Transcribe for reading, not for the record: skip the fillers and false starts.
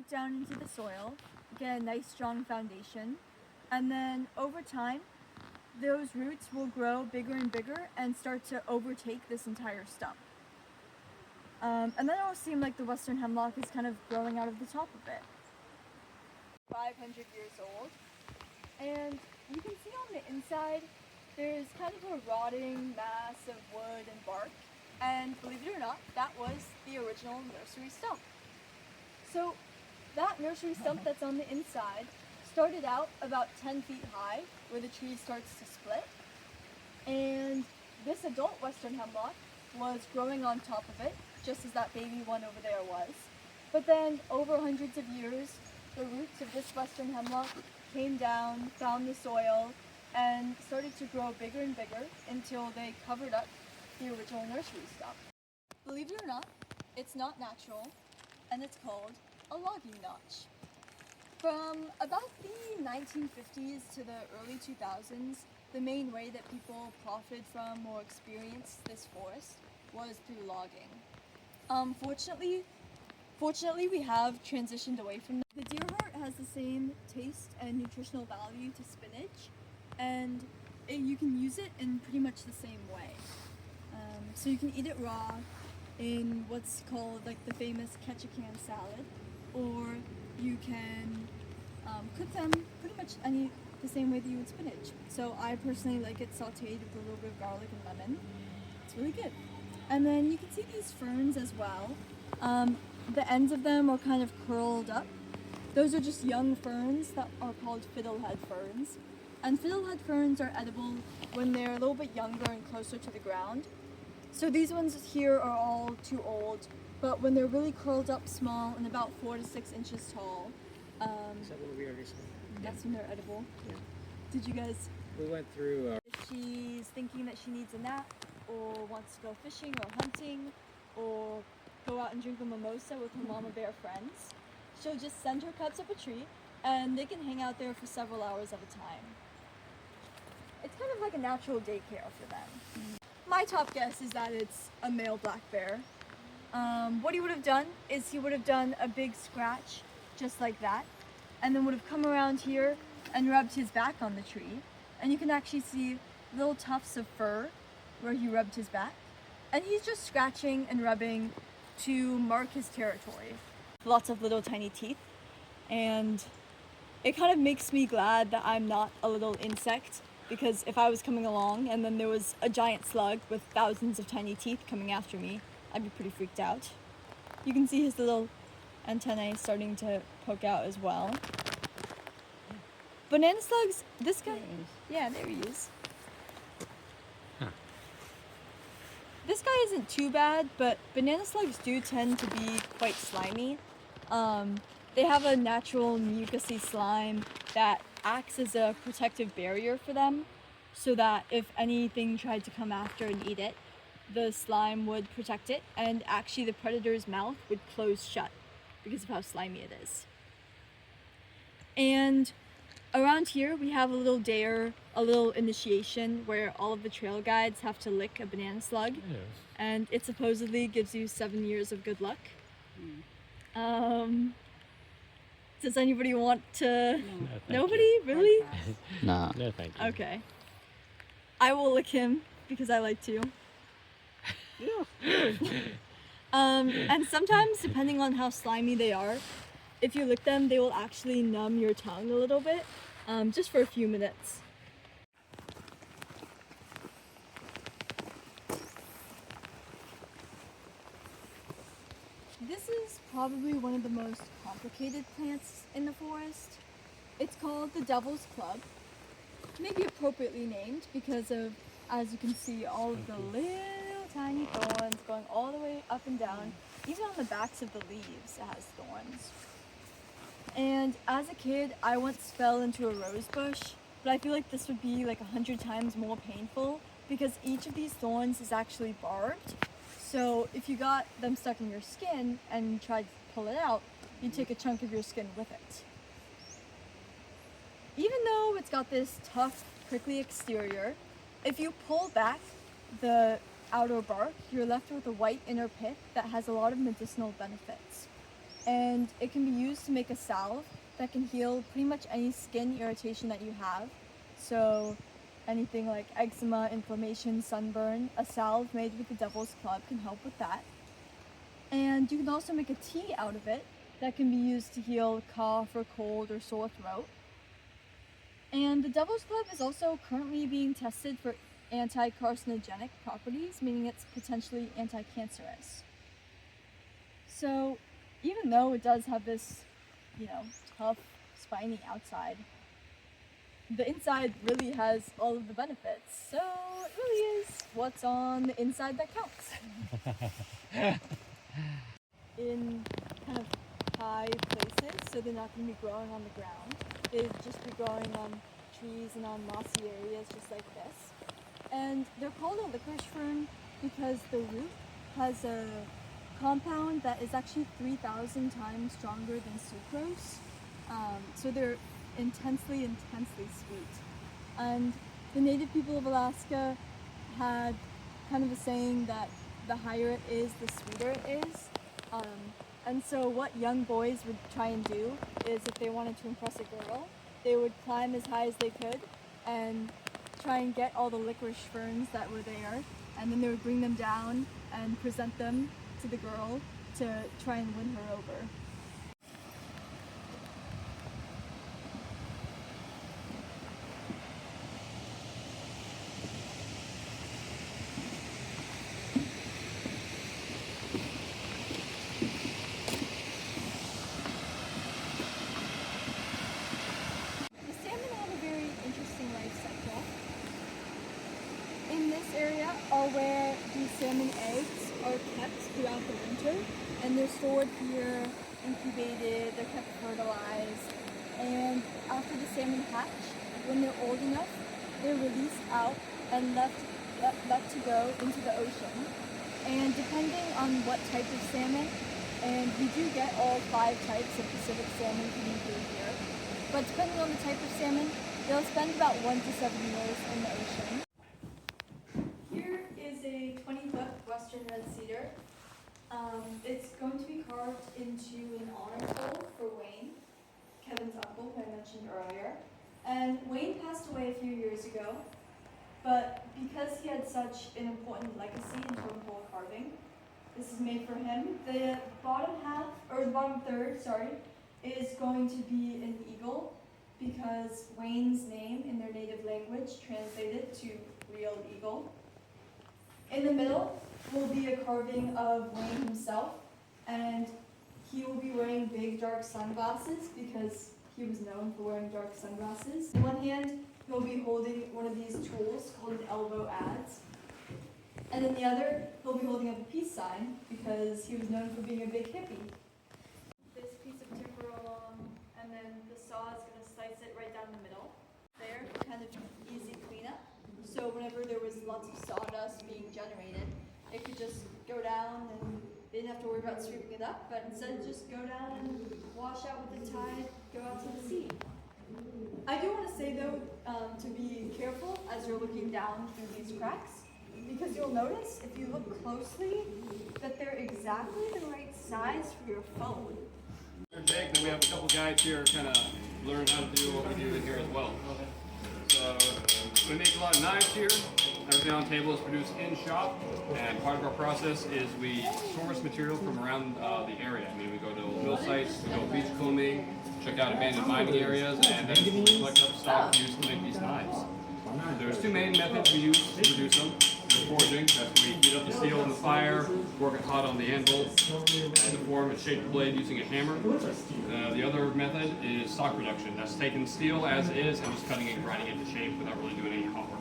root down into the soil, get a nice strong foundation, and then over time, those roots will grow bigger and bigger and start to overtake this entire stump. And then it'll seem like the western hemlock is kind of growing out of the top of it. 500 years old, and you can see on the inside there's kind of a rotting mass of wood and bark, and believe it or not, that was the original nursery stump. So that nursery stump that's on the inside started out about 10 feet high where the tree starts to split, and this adult western hemlock was growing on top of it just as that baby one over there was. But then over hundreds of years, the roots of this western hemlock came down, found the soil, and started to grow bigger and bigger until they covered up the original nursery stump. Believe it or not, it's not natural, and it's called a logging notch. From about the 1950s to the early 2000s, the main way that people profited from or experienced this forest was through logging. Fortunately, we have transitioned away from that. The deer heart has the same taste and nutritional value to spinach, and you can use it in pretty much the same way. So you can eat it raw in what's called like the famous KETCHIKAN salad, or you can cook them pretty much the same way that you would spinach. So I personally like it sauteed with a little bit of garlic and lemon. It's really good. And then you can see these ferns as well. The ends of them are kind of curled up. Those are just young ferns that are called fiddlehead ferns. And fiddlehead ferns are edible when they're a little bit younger and closer to the ground. So these ones here are all too old, but when they're really curled up small and about 4 to 6 inches tall, is that what we already said? that's when they're edible. Yeah. Did you guys? We went through. If she's thinking that she needs a nap, or wants to go fishing or hunting, or go out and drink a mimosa with her mama bear friends, she'll just send her cubs up a tree, and they can hang out there for several hours at a time. It's kind of like a natural daycare for them. My top guess is that it's a male black bear. What he would have done is he would have done a big scratch just like that, and then would have come around here and rubbed his back on the tree, and you can actually see little tufts of fur where he rubbed his back, and he's just scratching and rubbing to mark his territory. Lots of little tiny teeth, and it kind of makes me glad that I'm not a little insect, because if I was coming along and then there was a giant slug with thousands of tiny teeth coming after me, I'd be pretty freaked out. You can see his little antennae starting to poke out as well. Banana slugs, this guy, yeah, there he is. This guy isn't too bad, but banana slugs do tend to be quite slimy. They have a natural mucousy slime that acts as a protective barrier for them, so that if anything tried to come after and eat it, the slime would protect it, and actually the predator's mouth would close shut because of how slimy it is. And around here we have a little dare, a little initiation where all of the trail guides have to lick a banana slug. Yes. And it supposedly gives you 7 years of good luck. Does anybody want to? No. Nobody? Really? Nah. No, thank you. Okay. I will lick him because I like to. And sometimes, depending on how slimy they are, if you lick them, they will actually numb your tongue a little bit, just for a few minutes. This is probably one of the most complicated plants in the forest. It's called the Devil's Club, maybe appropriately named because of, as you can see, all of the little tiny thorns going all the way up and down. Even on the backs of the leaves it has thorns. And as a kid, I once fell into a rose bush, but I feel like this would be like 100 times more painful because each of these thorns is actually barbed. So if you got them stuck in your skin and tried to pull it out, you'd take a chunk of your skin with it. Even though it's got this tough, prickly exterior, if you pull back the outer bark, you're left with a white inner pith that has a lot of medicinal benefits. and it can be used to make a salve that can heal pretty much any skin irritation that you have. So anything like eczema, inflammation, sunburn, a salve made with the Devil's Club can help with that. And you can also make a tea out of it that can be used to heal cough or cold or sore throat. And the Devil's Club is also currently being tested for anti-carcinogenic properties, meaning it's potentially anti-cancerous. So even though it does have this, tough, spiny outside, the inside really has all of the benefits. So it really is what's on the inside that counts. In kind of high places, so they're not going to be growing on the ground. They'd just be growing on trees and on mossy areas just like this. And they're called a licorice fern because the root has a compound that is actually 3,000 times stronger than sucrose. So they're intensely sweet. And the native people of Alaska had kind of a saying that the higher it is, the sweeter it is. And so what young boys would try and do is, if they wanted to impress a girl, they would climb as high as they could and try and get all the licorice ferns that were there, and then they would bring them down and present them to the girl to try and win her over. In this area are where the salmon eggs are kept throughout the winter, and they're stored here, incubated, they're kept fertilized, and after the salmon hatch, when they're old enough, they're released out and left to go into the ocean. And depending on what type of salmon, and we do get all 5 types of Pacific salmon coming through here, but depending on the type of salmon, they'll spend about 1 to 7 years in the ocean. Here is a 20-foot western red cedar. It's going to be carved into an honor pole for Wayne, Kevin's uncle, who I mentioned earlier. And Wayne passed away a few years ago, but because he had such an important legacy in totem pole carving, this is made for him. The bottom third, is going to be an eagle, because Wayne's name in their native language translated to real eagle. In the middle will be a carving of Wayne himself, and he will be wearing big dark sunglasses because he was known for wearing dark sunglasses. In one hand, he'll be holding one of these tools called an elbow adze, and in the other, he'll be holding up a peace sign because he was known for being a big hippie. This piece of timber along, and then the saw is going to slice it right down the middle. There, kind of easy cleanup. So whenever there was lots of sawdust being generated, it could just go down and they didn't have to worry about sweeping it up, but instead just go down and wash out with the tide, go out to the sea. I do want to say though, to be careful as you're looking down through these cracks, because you'll notice if you look closely that they're exactly the right size for your phone. Jake, then we have a couple guys here kind of learn how to do what we do in here as well. So we make a lot of knives here. Everything on the table is produced in shop, and part of our process is we source material from around the area. I mean, we go to mill sites, we go beach combing, check out abandoned mining areas, and then we collect up stock used to make these knives. There's 2 main methods we use to produce them. There's forging, that's where we heat up the steel in the fire, work it hot on the anvil, and deform and shape the blade using a hammer. The other method is stock reduction. That's taking steel as is and just cutting and grinding it into shape without really doing any hot work